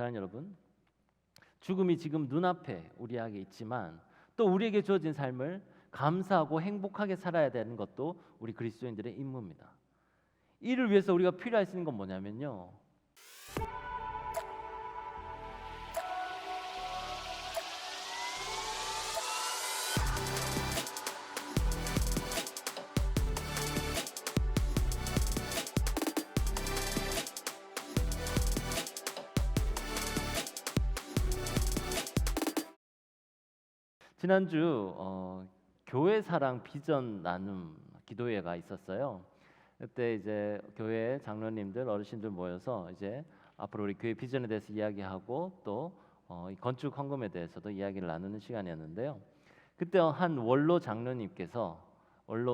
사랑하는 여러분, 죽음이 지금 눈앞에 우리에게 있지만 또 우리에게 주어진 삶을 감사하고 행복하게 살아야 되는 것도 우리 그리스도인들의 임무입니다. 이를 위해서 우리가 필요할 수 있는 건 뭐냐면요, 지난주 교회 사랑 비전 나눔 기도회가 있었어요. 그때 이제 교회 장로님들, 어르신들 모여서 이제 앞으로 우리 교회 비전에 대해서 이야기하고 또 이 건축 헌금에 대해서도 이야기를 나누는 시간이었는데요. 그때 한 원로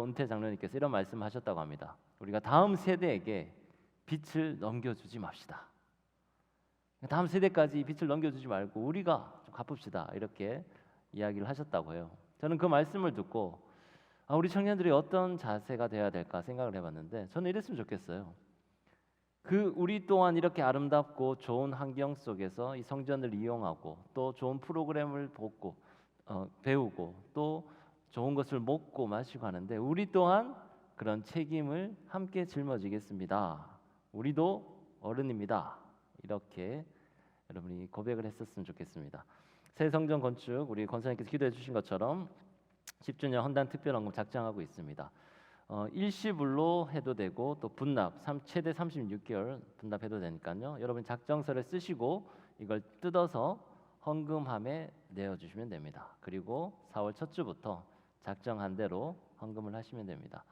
은퇴 장로님께서 이런 말씀하셨다고 합니다. 우리가 다음 세대에게 빚을 넘겨주지 맙시다. 다음 세대까지 빚을 넘겨주지 말고 우리가 좀 갚읍시다, 이렇게 이야기를 하셨다고 해요. 저는 그 말씀을 듣고 우리 청년들이 어떤 자세가 되어야 될까 생각을 해봤는데, 저는 이랬으면 좋겠어요. 우리 또한 이렇게 아름답고 좋은 환경 속에서 이 성전을 이용하고 또 좋은 프로그램을 보고 배우고 또 좋은 것을 먹고 마시고 하는데, 우리 또한 그런 책임을 함께 짊어지겠습니다. 우리도 어른입니다. 이렇게 여러분이 고백을 했었으면 좋겠습니다. 새 성전 건축, 우리 권사님께서 기도해 주신 것처럼 10주년 헌단 특별헌금 작정하고 있습니다. 일시불로 해도 되고 또 분납 최대 36개월 분납해도 되니까요. 여러분 작정서를 쓰시고 이걸 뜯어서 헌금함에 내어주시면 됩니다. 그리고 4월 첫 주부터 작정한 대로 헌금을 하시면 됩니다.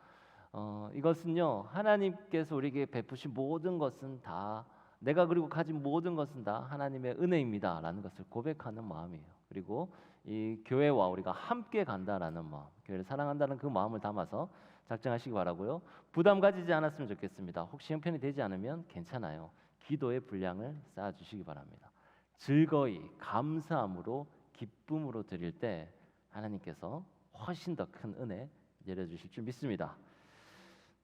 이것은요, 하나님께서 우리에게 베푸신 모든 것은 다, 내가 그리고 가진 모든 것은 다 하나님의 은혜입니다 라는 것을 고백하는 마음이에요. 그리고 이 교회와 우리가 함께 간다라는 마음, 교회를 사랑한다는 그 마음을 담아서 작정하시기 바라고요. 부담 가지지 않았으면 좋겠습니다. 혹시 형편이 되지 않으면 괜찮아요. 기도의 분량을 쌓아주시기 바랍니다. 즐거이 감사함으로 기쁨으로 드릴 때 하나님께서 훨씬 더 큰 은혜 내려주실 줄 믿습니다.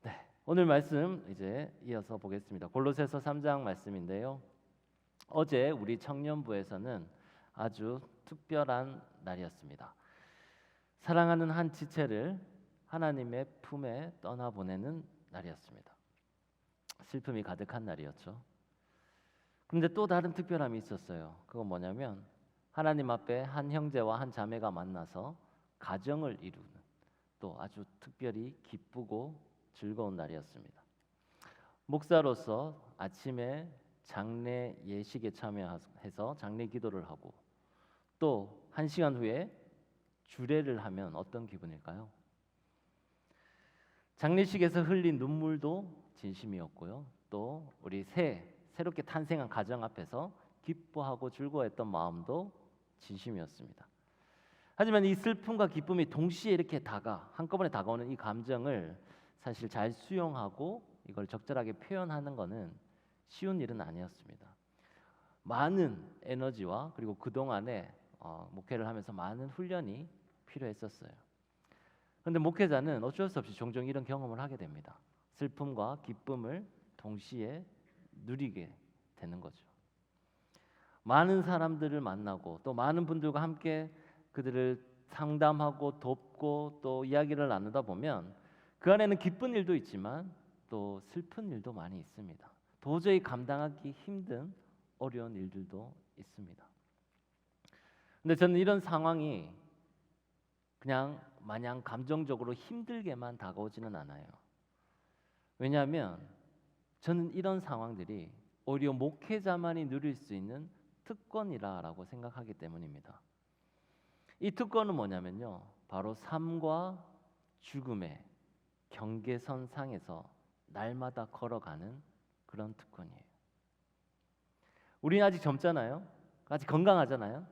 네, 오늘 말씀 이제 이어서 보겠습니다. 골로새서 3장 말씀인데요. 어제 우리 청년부에서는 아주 특별한 날이었습니다. 사랑하는 한 지체를 하나님의 품에 떠나보내는 날이었습니다. 슬픔이 가득한 날이었죠. 그런데 또 다른 특별함이 있었어요. 그건 뭐냐면 하나님 앞에 한 형제와 한 자매가 만나서 가정을 이루는, 또 아주 특별히 기쁘고 즐거운 날이었습니다. 목사로서 아침에 장례 예식에 참여해서 장례 기도를 하고 또 1시간 후에 주례를 하면 어떤 기분일까요? 장례식에서 흘린 눈물도 진심이었고요. 또 우리 새롭게 탄생한 가정 앞에서 기뻐하고 즐거워했던 마음도 진심이었습니다. 하지만 이 슬픔과 기쁨이 동시에 이렇게 한꺼번에 다가오는 이 감정을 사실 잘 수용하고 이걸 적절하게 표현하는 것은 쉬운 일은 아니었습니다. 많은 에너지와 그리고 그동안에 목회를 하면서 많은 훈련이 필요했었어요. 그런데 목회자는 어쩔 수 없이 종종 이런 경험을 하게 됩니다. 슬픔과 기쁨을 동시에 누리게 되는 거죠. 많은 사람들을 만나고 또 많은 분들과 함께 그들을 상담하고 돕고 또 이야기를 나누다 보면 그 안에는 기쁜 일도 있지만 또 슬픈 일도 많이 있습니다. 도저히 감당하기 힘든 어려운 일들도 있습니다. 근데 저는 이런 상황이 그냥 마냥 감정적으로 힘들게만 다가오지는 않아요. 왜냐하면 저는 이런 상황들이 오히려 목회자만이 누릴 수 있는 특권이라고 생각하기 때문입니다. 이 특권은 뭐냐면요, 바로 삶과 죽음의 경계선 상에서 날마다 걸어가는 그런 특권이에요. 우리는 아직 젊잖아요. 아직 건강하잖아요.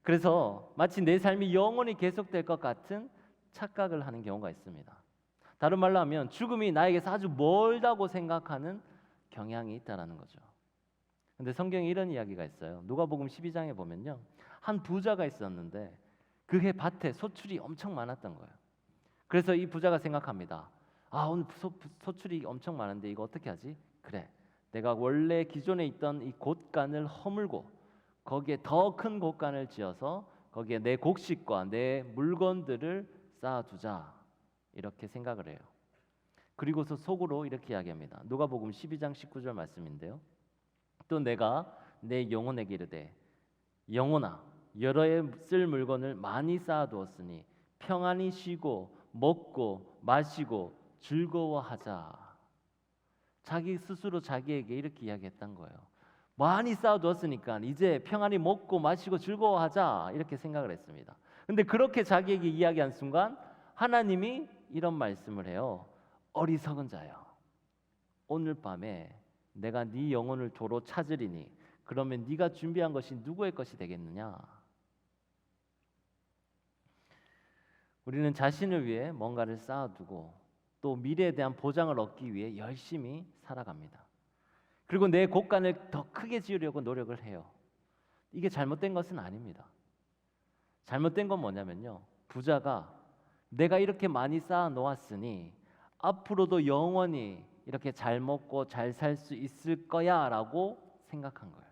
그래서 마치 내 삶이 영원히 계속될 것 같은 착각을 하는 경우가 있습니다. 다른 말로 하면 죽음이 나에게서 아주 멀다고 생각하는 경향이 있다는 거죠. 근데 성경에 이런 이야기가 있어요. 누가복음 12장에 보면요, 한 부자가 있었는데 그의 밭에 소출이 엄청 많았던 거예요. 그래서 이 부자가 생각합니다. 오늘 소출이 엄청 많은데 이거 어떻게 하지? 그래, 내가 원래 기존에 있던 이 곳간을 허물고 거기에 더 큰 곳간을 지어서 거기에 내 곡식과 내 물건들을 쌓아두자 이렇게 생각을 해요. 그리고서 속으로 이렇게 이야기합니다. 누가복음 12장 19절 말씀인데요. 또 내가 내 영혼에게 이르되 영혼아 여러 해 쓸 물건을 많이 쌓아두었으니 평안히 쉬고 먹고 마시고 즐거워하자. 자기 스스로 자기에게 이렇게 이야기했던 거예요. 많이 쌓아두었으니까 이제 평안히 먹고 마시고 즐거워하자 이렇게 생각을 했습니다. 근데 그렇게 자기에게 이야기한 순간 하나님이 이런 말씀을 해요. 어리석은 자여 오늘 밤에 내가 네 영혼을 도로 찾으리니 그러면 네가 준비한 것이 누구의 것이 되겠느냐? 우리는 자신을 위해 뭔가를 쌓아두고 또 미래에 대한 보장을 얻기 위해 열심히 살아갑니다. 그리고 내 곳간을 더 크게 지으려고 노력을 해요. 이게 잘못된 것은 아닙니다. 잘못된 건 뭐냐면요. 부자가 내가 이렇게 많이 쌓아 놓았으니 앞으로도 영원히 이렇게 잘 먹고 잘 살 수 있을 거야 라고 생각한 거예요.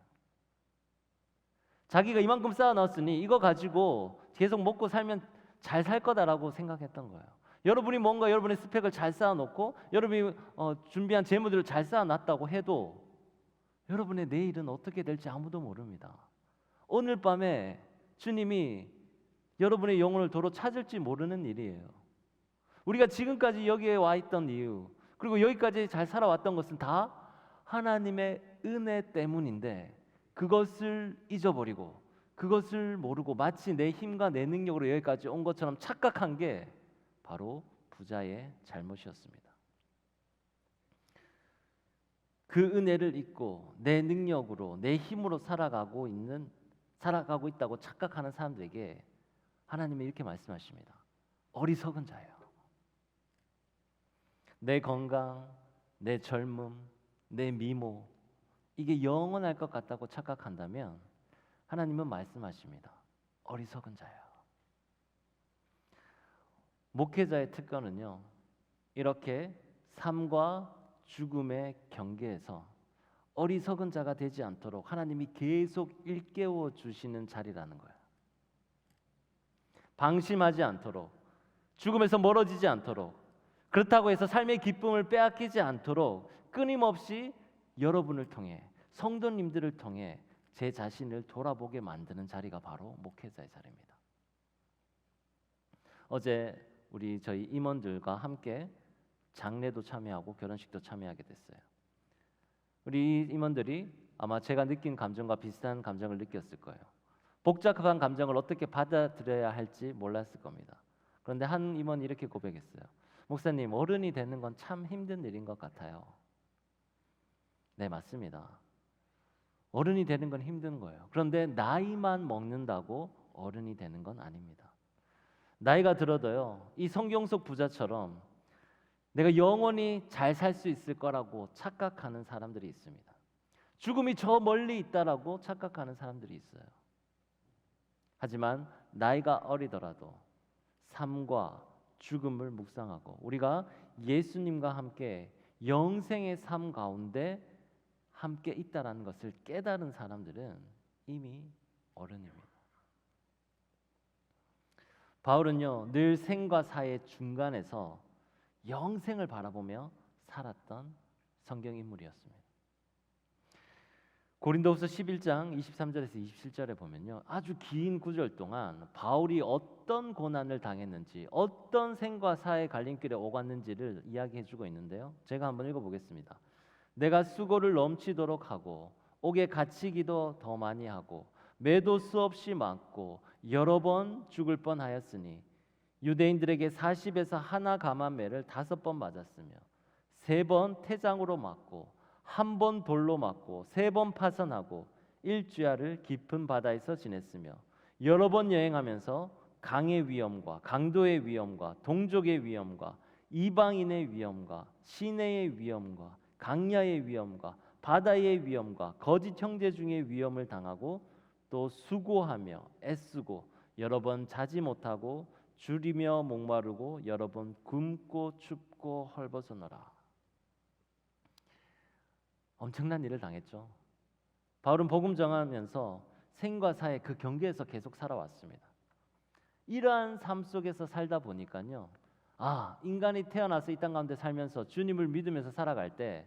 자기가 이만큼 쌓아 놨으니 이거 가지고 계속 먹고 살면 잘 살 거다라고 생각했던 거예요. 여러분이 뭔가 여러분의 스펙을 잘 쌓아놓고 여러분이 준비한 재무들을 잘 쌓아놨다고 해도 여러분의 내일은 어떻게 될지 아무도 모릅니다. 오늘 밤에 주님이 여러분의 영혼을 도로 찾을지 모르는 일이에요. 우리가 지금까지 여기에 와 있던 이유 그리고 여기까지 잘 살아왔던 것은 다 하나님의 은혜 때문인데 그것을 잊어버리고 그것을 모르고 마치 내 힘과 내 능력으로 여기까지 온 것처럼 착각한 게 바로 부자의 잘못이었습니다. 그 은혜를 잊고 내 능력으로 내 힘으로 살아가고 있다고 착각하는 사람들에게 하나님이 이렇게 말씀하십니다. 어리석은 자예요. 내 건강, 내 젊음, 내 미모 이게 영원할 것 같다고 착각한다면 하나님은 말씀하십니다. 어리석은 자예요. 목회자의 특권은요. 이렇게 삶과 죽음의 경계에서 어리석은 자가 되지 않도록 하나님이 계속 일깨워 주시는 자리라는 거예요. 방심하지 않도록 죽음에서 멀어지지 않도록 그렇다고 해서 삶의 기쁨을 빼앗기지 않도록 끊임없이 여러분을 통해 성도님들을 통해 제 자신을 돌아보게 만드는 자리가 바로 목회자의 자리입니다. 어제 저희 임원들과 함께 장례도 참여하고 결혼식도 참여하게 됐어요. 우리 임원들이 아마 제가 느낀 감정과 비슷한 감정을 느꼈을 거예요. 복잡한 감정을 어떻게 받아들여야 할지 몰랐을 겁니다. 그런데 한 임원이 이렇게 고백했어요. 목사님, 어른이 되는 건 참 힘든 일인 것 같아요. 네, 맞습니다. 어른이 되는 건 힘든 거예요. 그런데 나이만 먹는다고 어른이 되는 건 아닙니다. 나이가 들어도요, 이 성경 속 부자처럼 내가 영원히 잘 살 수 있을 거라고 착각하는 사람들이 있습니다. 죽음이 저 멀리 있다라고 착각하는 사람들이 있어요. 하지만 나이가 어리더라도 삶과 죽음을 묵상하고 우리가 예수님과 함께 영생의 삶 가운데 함께 있다라는 것을 깨달은 사람들은 이미 어른입니다. 바울은요, 늘 생과 사의 중간에서 영생을 바라보며 살았던 성경 인물이었습니다. 고린도후서 11장 23절에서 27절에 보면요, 아주 긴 구절 동안 바울이 어떤 고난을 당했는지, 어떤 생과 사의 갈림길에 오갔는지를 이야기해주고 있는데요. 제가 한번 읽어보겠습니다. 내가 수고를 넘치도록 하고 옥에 갇히기도 더 많이 하고 매도 수없이 맞고 여러 번 죽을 뻔하였으니 유대인들에게 40에서 하나 감한 매를 5번 맞았으며 3번 태장으로 맞고 1번 돌로 맞고 3번 파선하고 일주야를 깊은 바다에서 지냈으며 여러 번 여행하면서 강의 위험과 강도의 위험과 동족의 위험과 이방인의 위험과 시내의 위험과 강야의 위험과 바다의 위험과 거짓 형제 중의 위험을 당하고 또 수고하며 애쓰고 여러 번 자지 못하고 줄이며 목마르고 여러 번 굶고 춥고 헐벗어노라. 엄청난 일을 당했죠. 바울은 복음 전하면서 생과 사의 그 경계에서 계속 살아왔습니다. 이러한 삶 속에서 살다 보니까요, 인간이 태어나서 이 땅 가운데 살면서 주님을 믿으면서 살아갈 때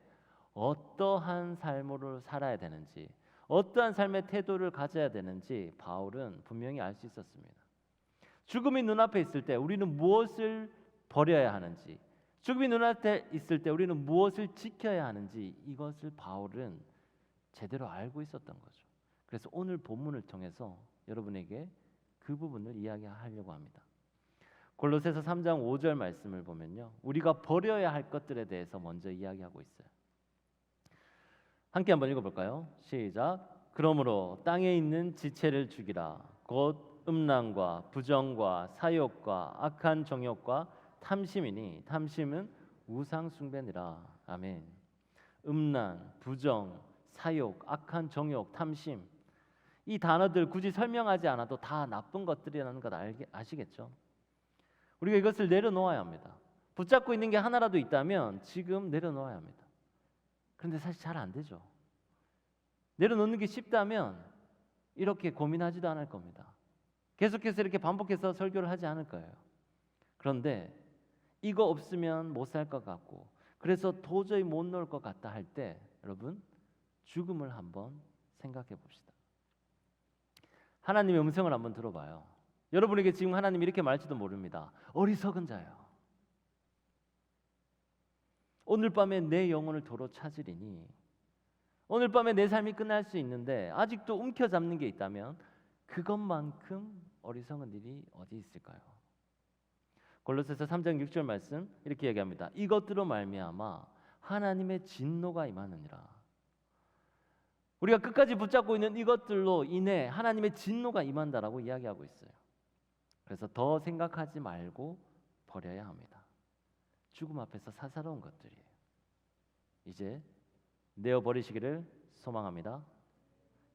어떠한 삶으로 살아야 되는지, 어떠한 삶의 태도를 가져야 되는지 바울은 분명히 알 수 있었습니다. 죽음이 눈앞에 있을 때 우리는 무엇을 버려야 하는지, 죽음이 눈앞에 있을 때 우리는 무엇을 지켜야 하는지, 이것을 바울은 제대로 알고 있었던 거죠. 그래서 오늘 본문을 통해서 여러분에게 그 부분을 이야기하려고 합니다. 골로새서 3장 5절 말씀을 보면요, 우리가 버려야 할 것들에 대해서 먼저 이야기하고 있어요. 함께 한번 읽어볼까요? 시작. 그러므로 땅에 있는 지체를 죽이라. 곧 음란과 부정과 사욕과 악한 정욕과 탐심이니 탐심은 우상 숭배니라. 아멘. 음란, 부정, 사욕, 악한 정욕, 탐심, 이 단어들 굳이 설명하지 않아도 다 나쁜 것들이라는 것 아시겠죠? 우리가 이것을 내려놓아야 합니다. 붙잡고 있는 게 하나라도 있다면 지금 내려놓아야 합니다. 그런데 사실 잘 안 되죠. 내려놓는 게 쉽다면 이렇게 고민하지도 않을 겁니다. 계속해서 이렇게 반복해서 설교를 하지 않을 거예요. 그런데 이거 없으면 못 살 것 같고, 그래서 도저히 못 놓을 것 같다 할 때 여러분, 죽음을 한번 생각해 봅시다. 하나님의 음성을 한번 들어봐요. 여러분에게 지금 하나님이 이렇게 말할지도 모릅니다. 어리석은 자요, 오늘 밤에 내 영혼을 도로 찾으리니. 오늘 밤에 내 삶이 끝날 수 있는데 아직도 움켜잡는 게 있다면 그것만큼 어리석은 일이 어디 있을까요? 골로새서 3장 6절 말씀 이렇게 얘기합니다. 이것들로 말미암아 하나님의 진노가 임하느니라. 우리가 끝까지 붙잡고 있는 이것들로 인해 하나님의 진노가 임한다라고 이야기하고 있어요. 그래서 더 생각하지 말고 버려야 합니다. 죽음 앞에서 사사로운 것들이에요. 이제 내어버리시기를 소망합니다.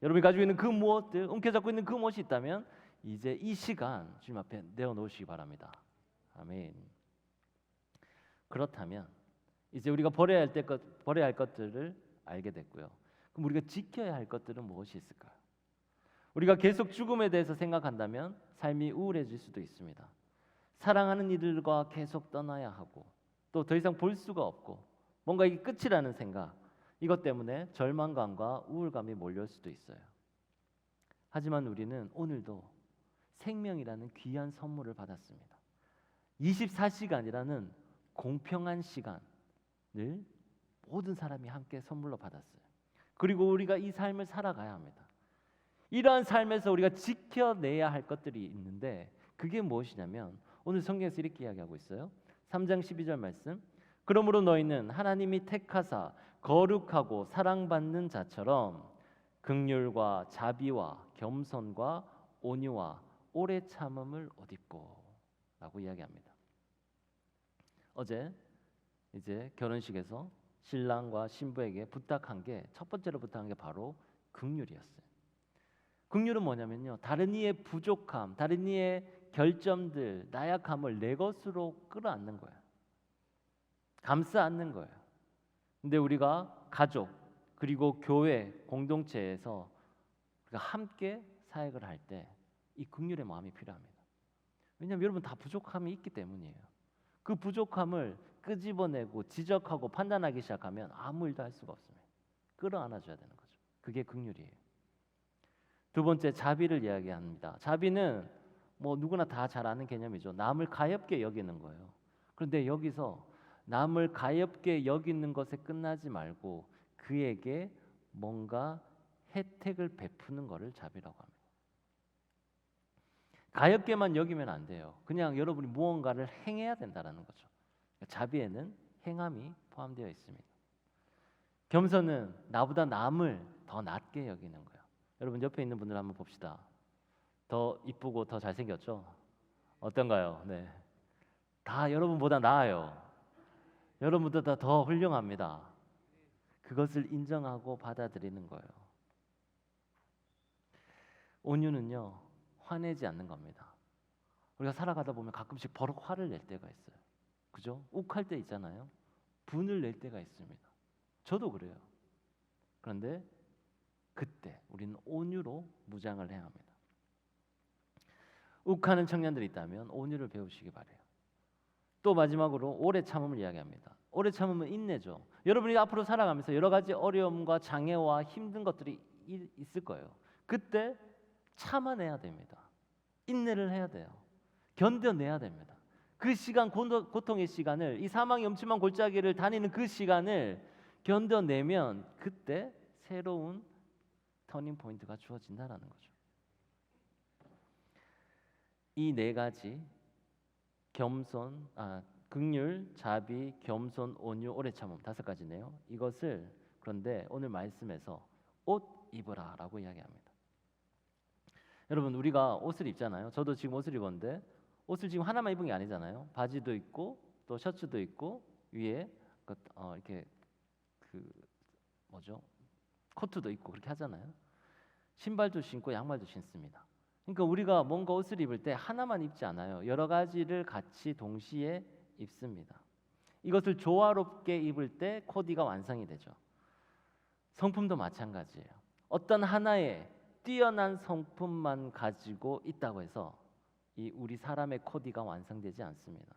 여러분이 가지고 있는 그 무엇들, 움켜잡고 있는 그 무엇이 있다면 이제 이 시간 주님 앞에 내어놓으시기 바랍니다. 아멘. 그렇다면 이제 우리가 버려야 할 것들을 알게 됐고요. 그럼 우리가 지켜야 할 것들은 무엇이 있을까요? 우리가 계속 죽음에 대해서 생각한다면 삶이 우울해질 수도 있습니다. 사랑하는 이들과 계속 떠나야 하고, 또 더 이상 볼 수가 없고, 뭔가 이게 끝이라는 생각, 이것 때문에 절망감과 우울감이 몰려올 수도 있어요. 하지만 우리는 오늘도 생명이라는 귀한 선물을 받았습니다. 24시간이라는 공평한 시간을 모든 사람이 함께 선물로 받았어요. 그리고 우리가 이 삶을 살아가야 합니다. 이러한 삶에서 우리가 지켜내야 할 것들이 있는데 그게 무엇이냐면 오늘 성경에서 이렇게 이야기하고 있어요. 3장 12절 말씀. 그러므로 너희는 하나님이 택하사 거룩하고 사랑받는 자처럼 긍휼과 자비와 겸손과 온유와 오래 참음을 옷 입고 라고 이야기합니다. 어제 이제 결혼식에서 신랑과 신부에게 부탁한 게, 첫 번째로 부탁한 게 바로 긍휼이었어요. 긍휼은 뭐냐면요, 다른 이의 부족함, 다른 이의 결점들, 나약함을 내 것으로 끌어안는 거예요. 감싸 안는 거예요. 근데 우리가 가족 그리고 교회 공동체에서 우리가 함께 사역을 할 때 이 긍휼의 마음이 필요합니다. 왜냐하면 여러분 다 부족함이 있기 때문이에요. 그 부족함을 끄집어내고 지적하고 판단하기 시작하면 아무 일도 할 수가 없습니다. 끌어안아줘야 되는 거죠. 그게 긍휼이에요. 두 번째, 자비를 이야기합니다. 자비는 뭐 누구나 다 잘 아는 개념이죠. 남을 가엾게 여기는 거예요. 그런데 여기서 남을 가엾게 여기는 것에 끝나지 말고 그에게 뭔가 혜택을 베푸는 것을 자비라고 합니다. 가엾게만 여기면 안 돼요. 그냥 여러분이 무언가를 행해야 된다는 거죠. 자비에는 행함이 포함되어 있습니다. 겸손은 나보다 남을 더 낮게 여기는 거예요. 여러분 옆에 있는 분들 한번 봅시다. 더 이쁘고 더 잘생겼죠? 어떤가요? 네, 다 여러분보다 나아요. 여러분보다 더 훌륭합니다. 그것을 인정하고 받아들이는 거예요. 온유는요, 화내지 않는 겁니다. 우리가 살아가다 보면 가끔씩 버럭 화를 낼 때가 있어요. 그죠? 욱할 때 있잖아요. 분을 낼 때가 있습니다. 저도 그래요. 그런데 그때 우리는 온유로 무장을 해야 합니다. 욱하는 청년들이 있다면 온유를 배우시기 바래요. 또 마지막으로 오래 참음을 이야기합니다. 오래 참음은 인내죠. 여러분이 앞으로 살아가면서 여러 가지 어려움과 장애와 힘든 것들이 있을 거예요. 그때 참아내야 됩니다. 인내를 해야 돼요. 견뎌내야 됩니다. 그 시간, 고통의 시간을, 이 사망의 음침한 골짜기를 다니는 그 시간을 견뎌내면 그때 새로운 터닝 포인트가 주어진다라는 거죠. 이 네 가지 긍휼, 자비, 겸손, 온유, 오래 참음 5가지네요. 이것을 그런데 오늘 말씀에서 옷 입으라라고 이야기합니다. 여러분 우리가 옷을 입잖아요. 저도 지금 옷을 입었는데 옷을 지금 하나만 입은 게 아니잖아요. 바지도 있고 또 셔츠도 있고 위에 이렇게 코트도 입고 그렇게 하잖아요. 신발도 신고 양말도 신습니다. 그러니까 우리가 뭔가 옷을 입을 때 하나만 입지 않아요. 여러 가지를 같이 동시에 입습니다. 이것을 조화롭게 입을 때 코디가 완성이 되죠. 성품도 마찬가지예요. 어떤 하나의 뛰어난 성품만 가지고 있다고 해서 이 우리 사람의 코디가 완성되지 않습니다.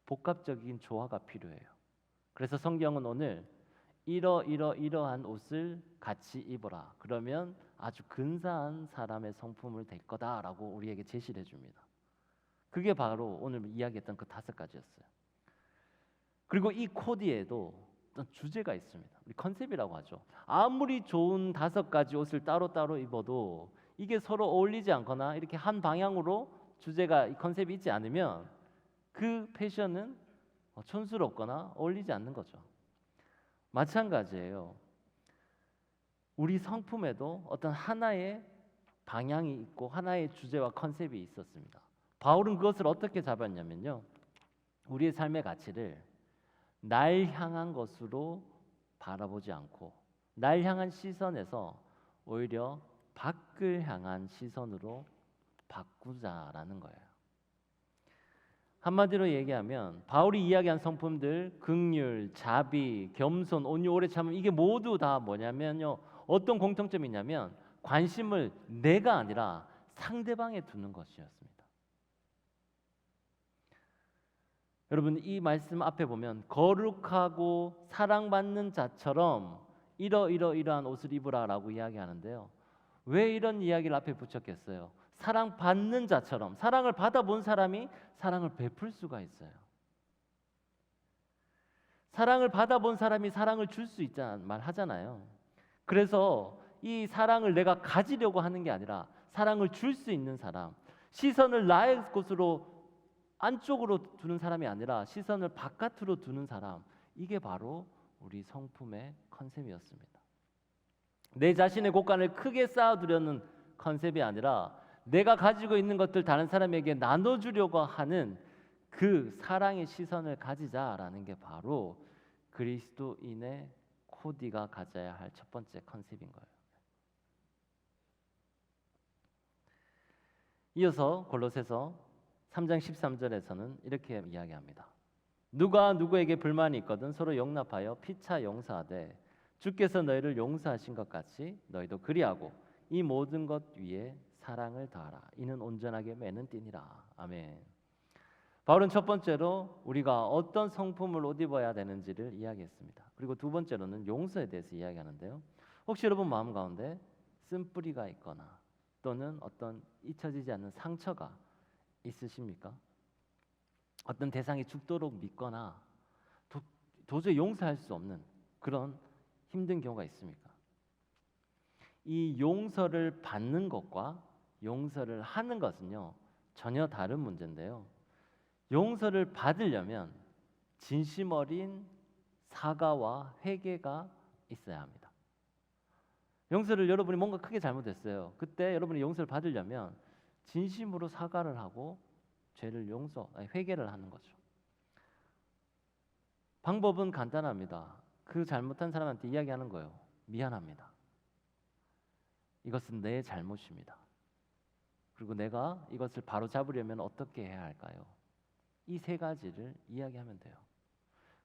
복합적인 조화가 필요해요. 그래서 성경은 오늘 이러한 옷을 같이 입어라. 그러면 아주 근사한 사람의 성품을 될 거다라고 우리에게 제시를 해줍니다. 그게 바로 오늘 이야기했던 그 5가지였어요. 그리고 이 코디에도 어떤 주제가 있습니다. 우리 컨셉이라고 하죠. 아무리 좋은 5가지 옷을 따로따로 입어도 이게 서로 어울리지 않거나 이렇게 한 방향으로 주제가, 이 컨셉이 있지 않으면 그 패션은 촌스럽거나 어울리지 않는 거죠. 마찬가지예요. 우리 성품에도 어떤 하나의 방향이 있고 하나의 주제와 컨셉이 있었습니다. 바울은 그것을 어떻게 잡았냐면요. 우리의 삶의 가치를 날 향한 것으로 바라보지 않고 날 향한 시선에서 오히려 밖을 향한 시선으로 바꾸자라는 거예요. 한마디로 얘기하면 바울이 이야기한 성품들, 긍휼, 자비, 겸손, 온유, 오래 참음, 이게 모두 다 뭐냐면요, 어떤 공통점이 있냐면 관심을 내가 아니라 상대방에 두는 것이었습니다. 여러분 이 말씀 앞에 보면 거룩하고 사랑받는 자처럼 이러한 옷을 입으라라고 이야기하는데요. 왜 이런 이야기를 앞에 붙였겠어요? 사랑받는 자처럼, 사랑을 받아본 사람이 사랑을 베풀 수가 있어요. 사랑을 받아본 사람이 사랑을 줄 수 있다는 말 하잖아요. 그래서 이 사랑을 내가 가지려고 하는 게 아니라 사랑을 줄 수 있는 사람, 시선을 나의 곳으로 안쪽으로 두는 사람이 아니라 시선을 바깥으로 두는 사람, 이게 바로 우리 성품의 컨셉이었습니다. 내 자신의 곳간을 크게 쌓아두려는 컨셉이 아니라 내가 가지고 있는 것들 다른 사람에게 나눠주려고 하는 그 사랑의 시선을 가지자라는 게 바로 그리스도인의 코디가 가져야 할 첫 번째 컨셉인 거예요. 이어서 골로새서 3장 13절에서는 이렇게 이야기합니다. 누가 누구에게 불만이 있거든 서로 용납하여 피차 용서하되 주께서 너희를 용서하신 것 같이 너희도 그리하고 이 모든 것 위에 사랑을 더하라. 이는 온전하게 매는 띠니라. 아멘. 바울은 첫 번째로 우리가 어떤 성품을 옷 입어야 되는지를 이야기했습니다. 그리고 두 번째로는 용서에 대해서 이야기하는데요. 혹시 여러분 마음 가운데 쓴뿌리가 있거나 또는 어떤 잊혀지지 않는 상처가 있으십니까? 어떤 대상이 죽도록 믿거나 도저히 용서할 수 없는 그런 힘든 경우가 있습니까? 이 용서를 받는 것과 용서를 하는 것은요 전혀 다른 문제인데요. 용서를 받으려면 진심 어린 사과와 회개가 있어야 합니다. 용서를 여러분이 뭔가 크게 잘못했어요. 그때 여러분이 용서를 받으려면 진심으로 사과를 하고 죄를 회개를 하는 거죠. 방법은 간단합니다. 그 잘못한 사람한테 이야기하는 거예요. 미안합니다. 이것은 내 잘못입니다. 그리고 내가 이것을 바로 잡으려면 어떻게 해야 할까요? 이 3가지를 이야기하면 돼요.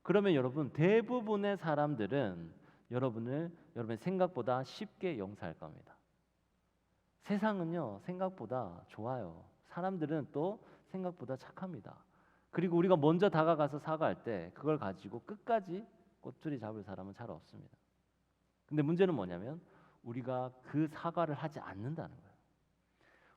그러면 여러분 대부분의 사람들은 여러분의 생각보다 쉽게 용서할 겁니다. 세상은요 생각보다 좋아요. 사람들은 또 생각보다 착합니다. 그리고 우리가 먼저 다가가서 사과할 때 그걸 가지고 끝까지 꼬투리 잡을 사람은 잘 없습니다. 근데 문제는 뭐냐면 우리가 그 사과를 하지 않는다는 거예요.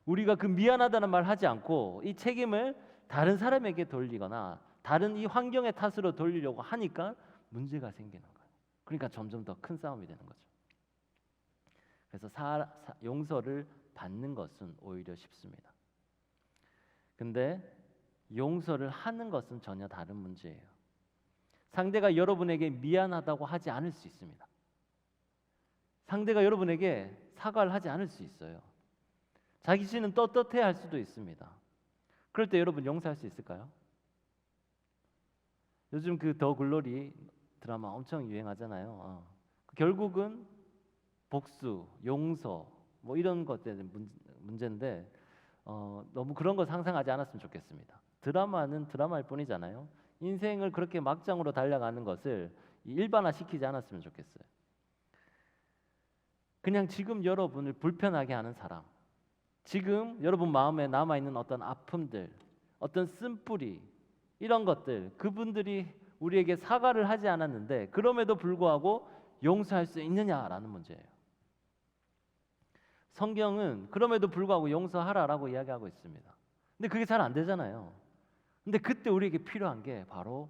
우리가 그 미안하다는 말 하지 않고 이 책임을 다른 사람에게 돌리거나 다른 이 환경의 탓으로 돌리려고 하니까 문제가 생기는 거예요. 그러니까 점점 더 큰 싸움이 되는 거죠. 그래서 용서를 받는 것은 오히려 쉽습니다. 근데 용서를 하는 것은 전혀 다른 문제예요. 상대가 여러분에게 미안하다고 하지 않을 수 있습니다. 상대가 여러분에게 사과를 하지 않을 수 있어요. 자기 자신은 떳떳해야 할 수도 있습니다. 그럴 때 여러분 용서할 수 있을까요? 요즘 그 더 글로리 드라마 엄청 유행하잖아요. 결국은 복수, 용서 뭐 이런 것들은 문제인데 너무 그런 거 상상하지 않았으면 좋겠습니다. 드라마는 드라마일 뿐이잖아요. 인생을 그렇게 막장으로 달려가는 것을 일반화시키지 않았으면 좋겠어요. 그냥 지금 여러분을 불편하게 하는 사람, 지금 여러분 마음에 남아있는 어떤 아픔들, 어떤 쓴뿌리 이런 것들, 그분들이 우리에게 사과를 하지 않았는데 그럼에도 불구하고 용서할 수 있느냐라는 문제예요. 성경은 그럼에도 불구하고 용서하라라고 이야기하고 있습니다. 근데 그게 잘 안 되잖아요. 근데 그때 우리에게 필요한 게 바로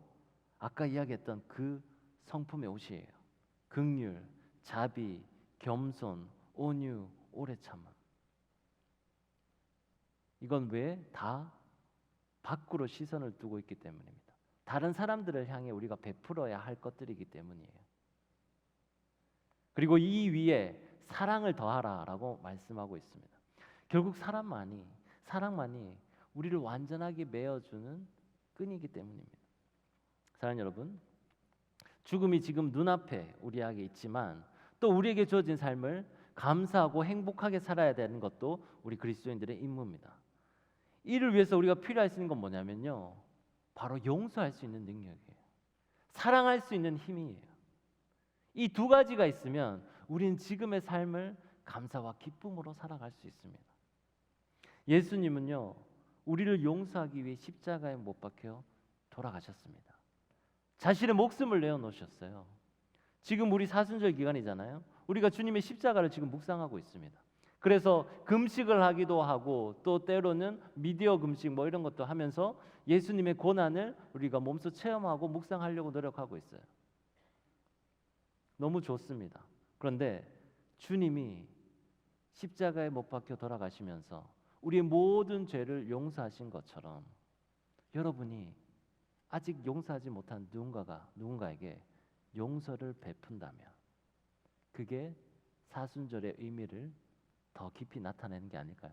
아까 이야기했던 그 성품의 옷이에요. 긍휼, 자비, 겸손, 온유, 오래 참음. 이건 왜? 다 밖으로 시선을 두고 있기 때문입니다. 다른 사람들을 향해 우리가 베풀어야 할 것들이기 때문이에요. 그리고 이 위에 사랑을 더하라라고 말씀하고 있습니다. 결국 사랑만이 우리를 완전하게 메어주는 끈이기 때문입니다. 사랑하는 여러분, 죽음이 지금 눈앞에 우리에게 있지만 또 우리에게 주어진 삶을 감사하고 행복하게 살아야 되는 것도 우리 그리스도인들의 임무입니다. 이를 위해서 우리가 필요할 수 있는 건 뭐냐면요, 바로 용서할 수 있는 능력이에요. 사랑할 수 있는 힘이에요. 이 두 가지가 있으면 우리는 지금의 삶을 감사와 기쁨으로 살아갈 수 있습니다. 예수님은요, 우리를 용서하기 위해 십자가에 못 박혀 돌아가셨습니다. 자신의 목숨을 내어놓으셨어요. 지금 우리 사순절 기간이잖아요. 우리가 주님의 십자가를 지금 묵상하고 있습니다. 그래서 금식을 하기도 하고 또 때로는 미디어 금식 뭐 이런 것도 하면서 예수님의 고난을 우리가 몸소 체험하고 묵상하려고 노력하고 있어요. 너무 좋습니다. 그런데 주님이 십자가에 못 박혀 돌아가시면서 우리의 모든 죄를 용서하신 것처럼 여러분이 아직 용서하지 못한 누군가에게 용서를 베푼다면 그게 사순절의 의미를 더 깊이 나타내는 게 아닐까요?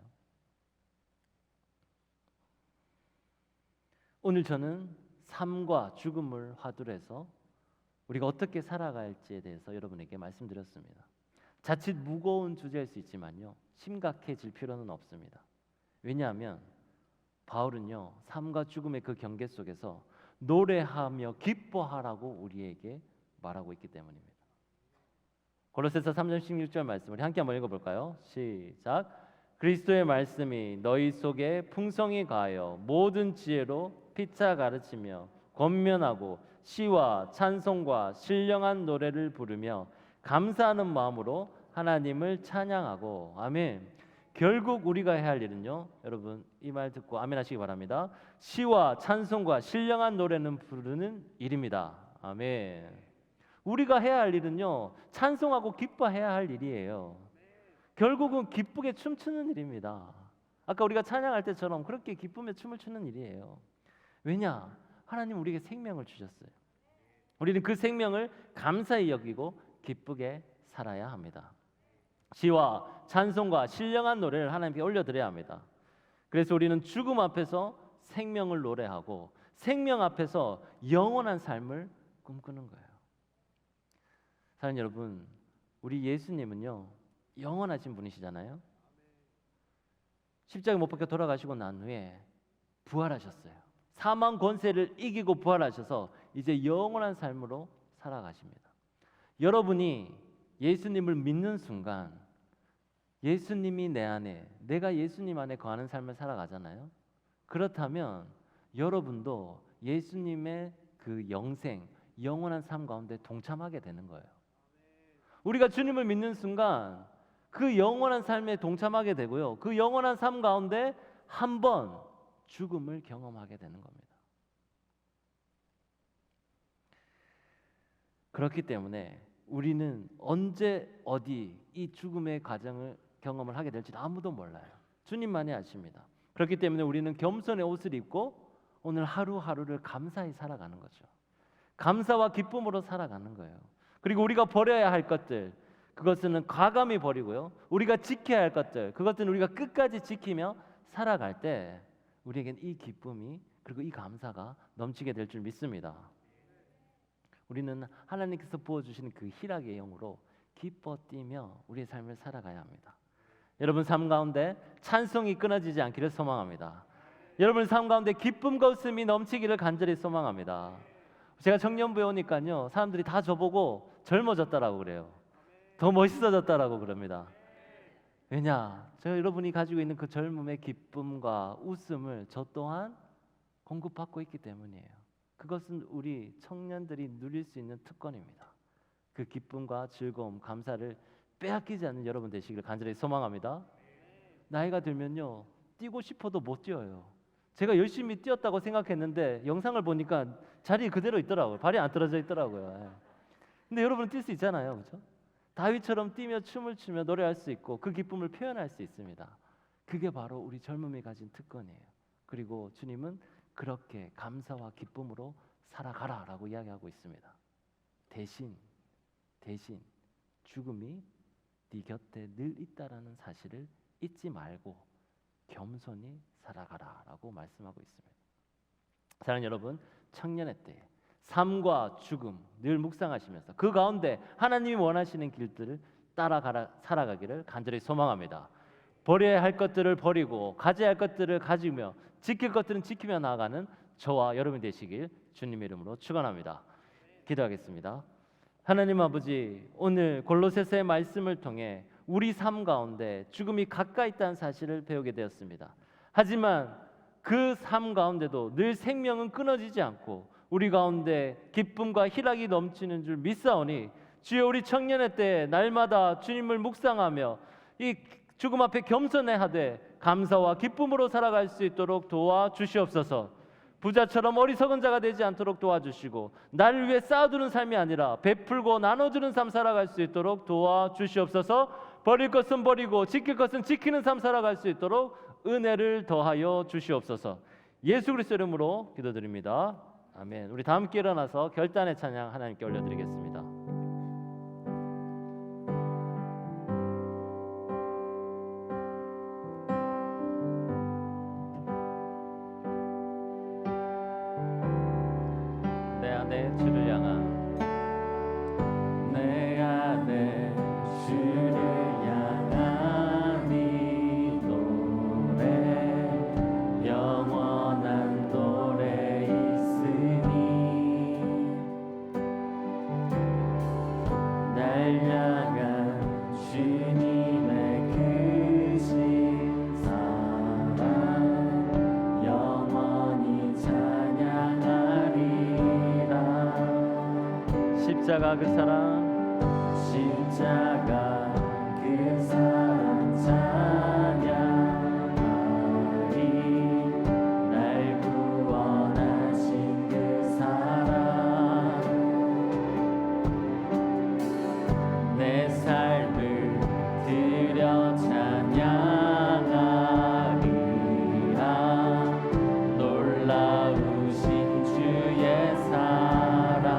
오늘 저는 삶과 죽음을 화두로 해서 우리가 어떻게 살아갈지에 대해서 여러분에게 말씀드렸습니다. 자칫 무거운 주제일 수 있지만요, 심각해질 필요는 없습니다. 왜냐하면 바울은요, 삶과 죽음의 그 경계 속에서 노래하며 기뻐하라고 우리에게 말하고 있기 때문입니다. 골로새서 3장 16절 말씀 우리 함께 한번 읽어볼까요? 시작. 그리스도의 말씀이 너희 속에 풍성히 가하여 모든 지혜로 피차 가르치며 권면하고 시와 찬송과 신령한 노래를 부르며 감사하는 마음으로 하나님을 찬양하고. 아멘. 결국 우리가 해야 할 일은요, 여러분 이 말 듣고 아멘 하시기 바랍니다. 시와 찬송과 신령한 노래는 부르는 일입니다. 아멘. 우리가 해야 할 일은요, 찬송하고 기뻐해야 할 일이에요. 결국은 기쁘게 춤추는 일입니다. 아까 우리가 찬양할 때처럼 그렇게 기쁘며 춤을 추는 일이에요. 왜냐? 하나님 우리에게 생명을 주셨어요. 우리는 그 생명을 감사히 여기고 기쁘게 살아야 합니다. 시와 찬송과 신령한 노래를 하나님께 올려드려야 합니다. 그래서 우리는 죽음 앞에서 생명을 노래하고 생명 앞에서 영원한 삶을 꿈꾸는 거예요. 사랑하는 여러분, 우리 예수님은요, 영원하신 분이시잖아요. 십자가에 못 박혀 돌아가시고 난 후에 부활하셨어요. 사망 권세를 이기고 부활하셔서 이제 영원한 삶으로 살아가십니다. 여러분이 예수님을 믿는 순간 예수님이 내 안에, 내가 예수님 안에 거하는 삶을 살아가잖아요. 그렇다면 여러분도 예수님의 그 영생, 영원한 삶 가운데 동참하게 되는 거예요. 우리가 주님을 믿는 순간 그 영원한 삶에 동참하게 되고요. 그 영원한 삶 가운데 한 번 죽음을 경험하게 되는 겁니다. 그렇기 때문에 우리는 언제 어디 이 죽음의 과정을 경험을 하게 될지 아무도 몰라요. 주님만이 아십니다. 그렇기 때문에 우리는 겸손의 옷을 입고 오늘 하루하루를 감사히 살아가는 거죠. 감사와 기쁨으로 살아가는 거예요. 그리고 우리가 버려야 할 것들, 그것은 과감히 버리고요. 우리가 지켜야 할 것들, 그것은 우리가 끝까지 지키며 살아갈 때 우리에겐 이 기쁨이 그리고 이 감사가 넘치게 될 줄 믿습니다. 우리는 하나님께서 부어주시는 그 희락의 영으로 기뻐 뛰며 우리의 삶을 살아가야 합니다. 여러분 삶 가운데 찬송이 끊어지지 않기를 소망합니다. 여러분 삶 가운데 기쁨과 웃음이 넘치기를 간절히 소망합니다. 제가 청년부에 오니까요, 사람들이 다 저보고 젊어졌다라고 그래요. 더 멋있어졌다라고 그럽니다. 왜냐? 제가 여러분이 가지고 있는 그 젊음의 기쁨과 웃음을 저 또한 공급받고 있기 때문이에요. 그것은 우리 청년들이 누릴 수 있는 특권입니다. 그 기쁨과 즐거움, 감사를 빼앗기지 않는 여러분 되시기를 간절히 소망합니다. 나이가 들면요, 뛰고 싶어도 못 뛰어요. 제가 열심히 뛰었다고 생각했는데 영상을 보니까 자리 그대로 있더라고요. 발이 안 떨어져 있더라고요. 근데 여러분은 뛸 수 있잖아요, 그렇죠? 다윗처럼 뛰며 춤을 추며 노래할 수 있고 그 기쁨을 표현할 수 있습니다. 그게 바로 우리 젊음이 가진 특권이에요. 그리고 주님은 그렇게 감사와 기쁨으로 살아가라라고 이야기하고 있습니다. 대신 죽음이 네 곁에 늘 있다라는 사실을 잊지 말고 겸손히 살아가라라고 말씀하고 있습니다. 사랑하는 여러분, 청년의 때 삶과 죽음 늘 묵상하시면서 그 가운데 하나님이 원하시는 길들을 살아가기를 간절히 소망합니다. 버려야 할 것들을 버리고 가져야 할 것들을 가지며 지킬 것들은 지키며 나아가는 저와 여러분이 되시길 주님의 이름으로 축원합니다. 기도하겠습니다. 하나님 아버지, 오늘 골로새서의 말씀을 통해 우리 삶 가운데 죽음이 가까이 있다는 사실을 배우게 되었습니다. 하지만 그 삶 가운데도 늘 생명은 끊어지지 않고 우리 가운데 기쁨과 희락이 넘치는 줄 믿사오니 주여, 우리 청년의 때 날마다 주님을 묵상하며 이 죽음 앞에 겸손해하되 감사와 기쁨으로 살아갈 수 있도록 도와주시옵소서. 부자처럼 어리석은 자가 되지 않도록 도와주시고 나를 위해 쌓아두는 삶이 아니라 베풀고 나눠주는 삶 살아갈 수 있도록 도와주시옵소서. 버릴 것은 버리고 지킬 것은 지키는 삶 살아갈 수 있도록 은혜를 더하여 주시옵소서. 예수 그리스도 이름으로 기도드립니다. 아멘. 우리 다 함께 일어나서 결단의 찬양 하나님께 올려드리겠습니다. 내 안에 주를 향한 이 노래 영원한 노래 있으니 날 향한 주님의 크신 사랑 영원히 찬양하리라. 십자가 그 사랑 십자가 그 사랑 찬양하리. 날 구원하신 그 사랑 내 삶을 드려 찬양하리라. 놀라우신 주의 사랑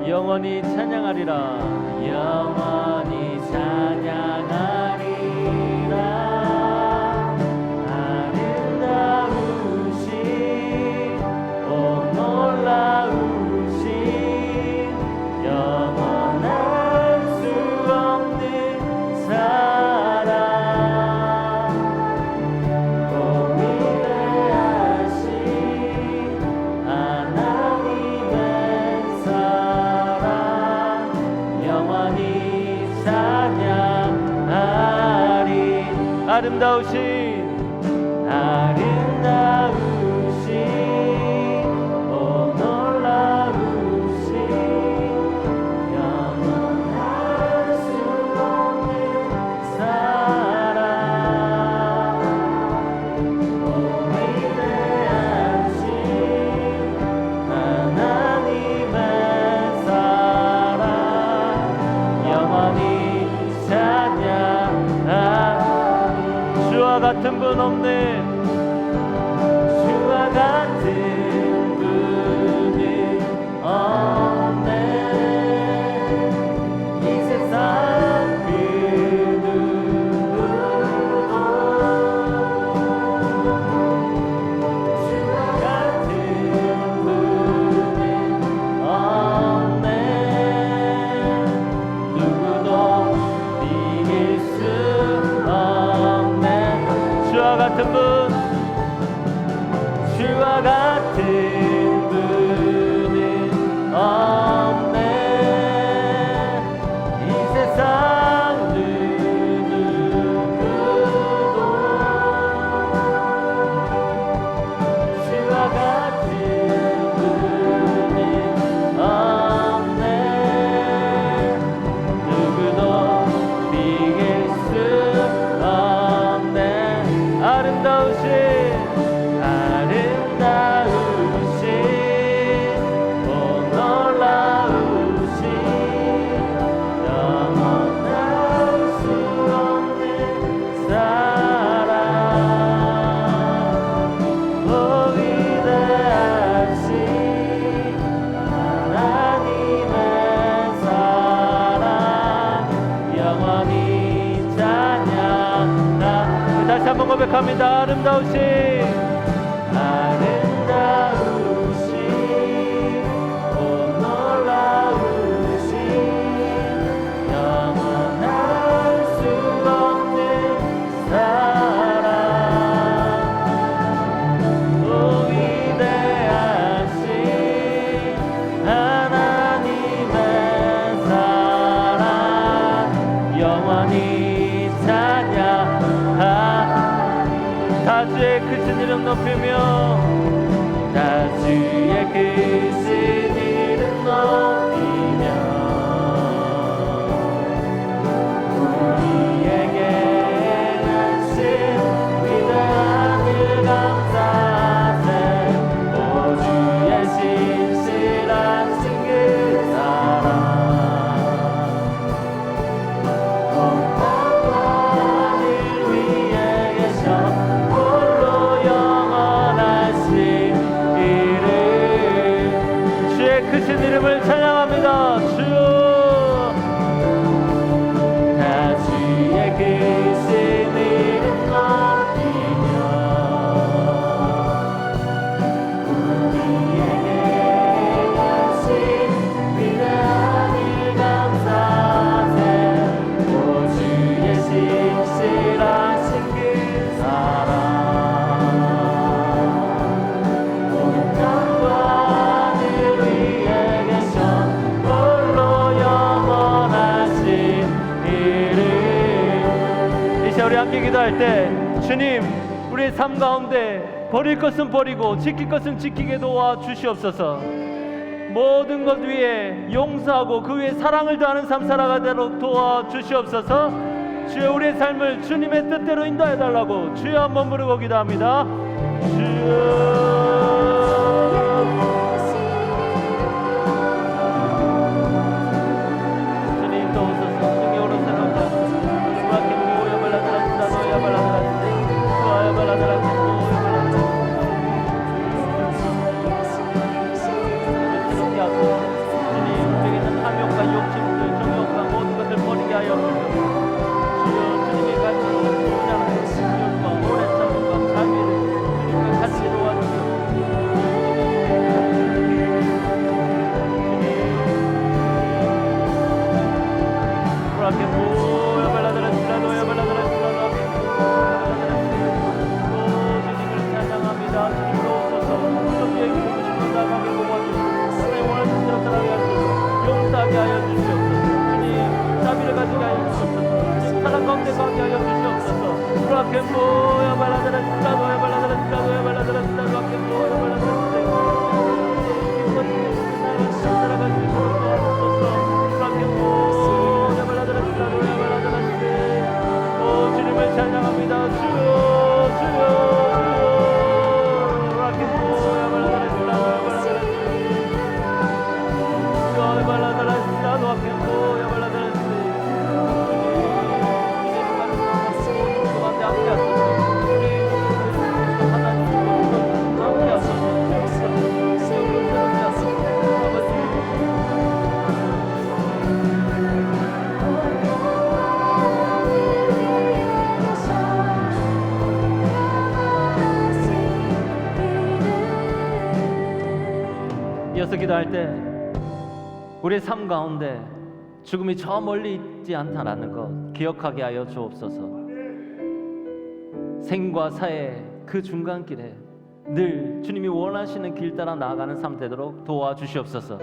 영원히 찬양하리라. 영원히 찬양하리라. 아름다우신 오 놀라우신 영원할 수 없는 사랑 오 위대하신 하나님의 사랑 아름다우신 아름다우신 오 놀라우신 영원할 수 없는 사랑 오 위대하신 하나님의 사랑 영원히 찬양하리 주와 같은 분 없네. 주와 같은 분은 없네 이 세상 그 누구도 주와 같은 분은 없네 누구도 이길 수 없네 주와 같은 분, 주와 같은 분은 없네 이 세상 누구도 주와 같은 분은 없네 누구도 비길 수 없네 아름다우신 아름다우신 오 놀라우신 영원할 수 없는 사랑 오 위대하신 하나님의 사랑 영원히 찬양하 다시 한번 고백합니다. 아름다우신 아름다우신 오 놀라우신 영원할 수 없는 사랑 오 위대하신 하나님의 사랑 영원히 찬양하 다 주의 크신 이름 높이며 다 주의 크신 이름 높이며 우리에게 행하신 위대한 일 감사세 오 주의 신실하신 그 사랑 온 땅과 하늘 위에 계셔 홀로 영원하신 이름 주의 크신 이름을 찬양합니다. 주여 다 주의 크신 이름 높이며 우리에게 행하신 위대한 일 감사세 오 주의 신실하신 그 사랑 온 땅과 하늘 위에 계셔 홀로 영원하신 이름 이 시간 우리 함께 기도할 때 주님 우리의 삶 가운데 버릴 것은 버리고 지킬 것은 지키게 도와 주시옵소서. 모든 것 위에 용서하고 그 위에 사랑을 더하는 삶 살아가도록 도와 주시옵소서. 주여 우리의 삶을 주님의 뜻대로 인도해 달라고 주여 한번 부르고 기도합니다. 주여 주님 또 오소서. 등에 오르세로자 수박해 모여 발라드라시다 노야 발라드라시다 수아야 발라드라시다 새롭게 하고 주님 우리에게 있는 탐욕과 욕심들 정욕과 모든 것을 버리게 하여 주시옵소서. 주여 주님의 가지고 분양하는 능력과 오래 참음과 자비를 주님과 같이 도와주시옵소서. 주님을 찬양합니다. 주여 주여 이어서 기도할 때 우리의 삶 가운데 죽음이 저 멀리 있지 않다라는 것 기억하게 하여 주옵소서. 생과 사의 그 중간길에 늘 주님이 원하시는 길 따라 나아가는 삶 되도록 도와주시옵소서.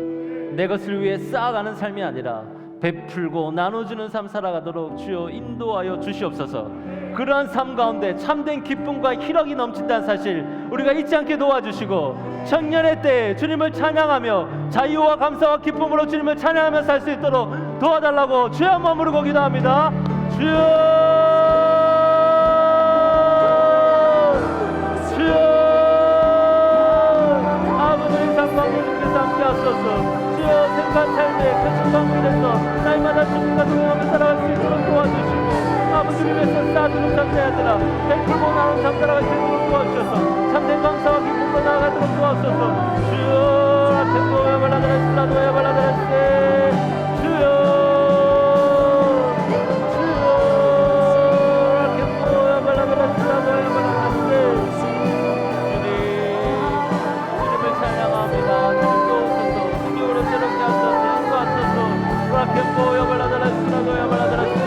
내 것을 위해 쌓아가는 삶이 아니라 베풀고 나눠주는 삶 살아가도록 주여 인도하여 주시옵소서. 그러한 삶 가운데 참된 기쁨과 희락이 넘친다는 사실 우리가 잊지 않게 도와주시고, 청년의 때에 주님을 찬양하며 자유와 감사와 기쁨으로 주님을 찬양하며 살 수 있도록 도와달라고 주여 한번 부르고 기도합니다. 주여 주여 아버지의 삶 가운데 주께서 함께 하소서. 주여 생각 삶의 그 중간길에서 날마다 주님과 동행하며 살아갈 수 있도록 도와주시고, 아버지를 위해서 쌓아두는 삶이 아니라 베풀고 나눈 삶 살아갈 수 있도록 도와주셔서 참된 감사와 기쁨으로 나아가도록 도와주셔서. 주여 아테고야 발라드라스라 도야 발라드라스 주여 주여 아테고야 발라드라스라 도야 발라드라스 주님을 찬양합니다. 주님도 오셔서 성령으로 새롭게 하소서. 인도하소서. 아테고야 발라드라스라 도야 발라드라스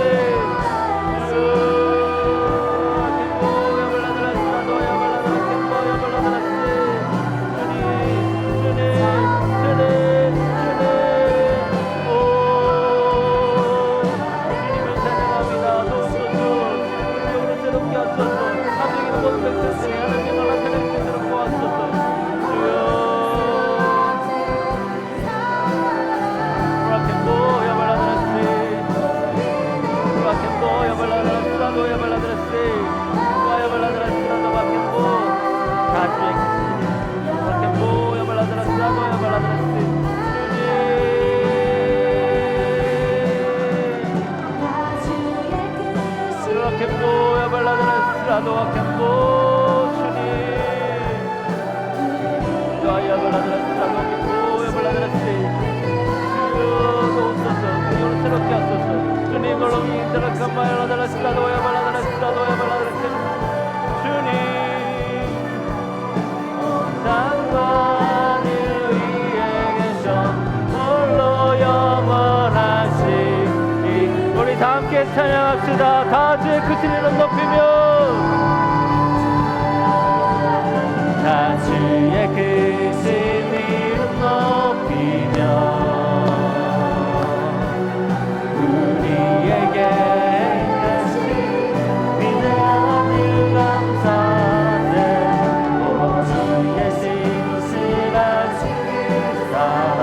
찬양합시다. 다 주의 크신 이름 높이며, 다 주의 크신 이름 높이며 우리에게 행하신 위대한 일 감사하네. 오 주의 신실하신 그 사랑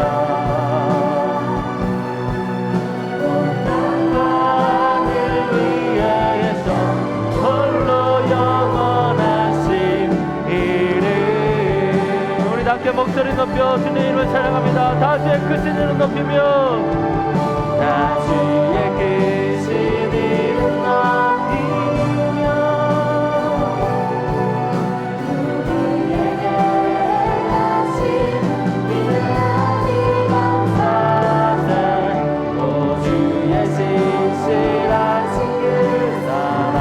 목소리 높여 주님 이름을 찬양합니다. 다 주의 크신 이름 높이며, 다 주의 크신 이름 높이며 우리에게 하신 위대한 일 감사하네. 오 주의 신실하신 그 사랑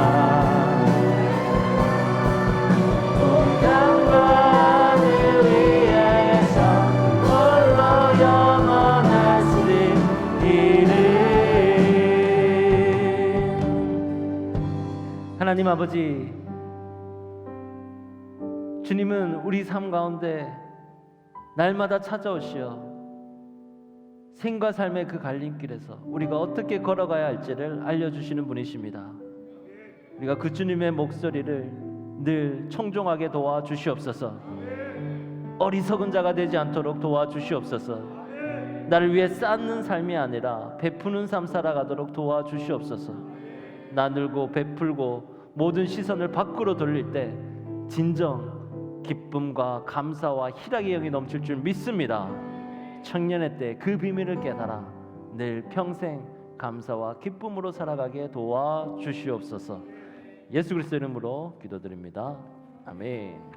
하나님 아버지, 주님은 우리 삶 가운데 날마다 찾아오시어 생과 삶의 그 갈림길에서 우리가 어떻게 걸어가야 할지를 알려주시는 분이십니다. 우리가 그 주님의 목소리를 늘 청종하게 도와주시옵소서. 어리석은 자가 되지 않도록 도와주시옵소서. 나를 위해 쌓는 삶이 아니라 베푸는 삶 살아가도록 도와주시옵소서. 나누고 베풀고 모든 시선을 밖으로 돌릴 때 진정 기쁨과 감사와 희락의 영이 넘칠 줄 믿습니다. 청년의 때 그 비밀을 깨달아 늘 평생 감사와 기쁨으로 살아가게 도와주시옵소서. 예수 그리스도 이름으로 기도드립니다. 아멘.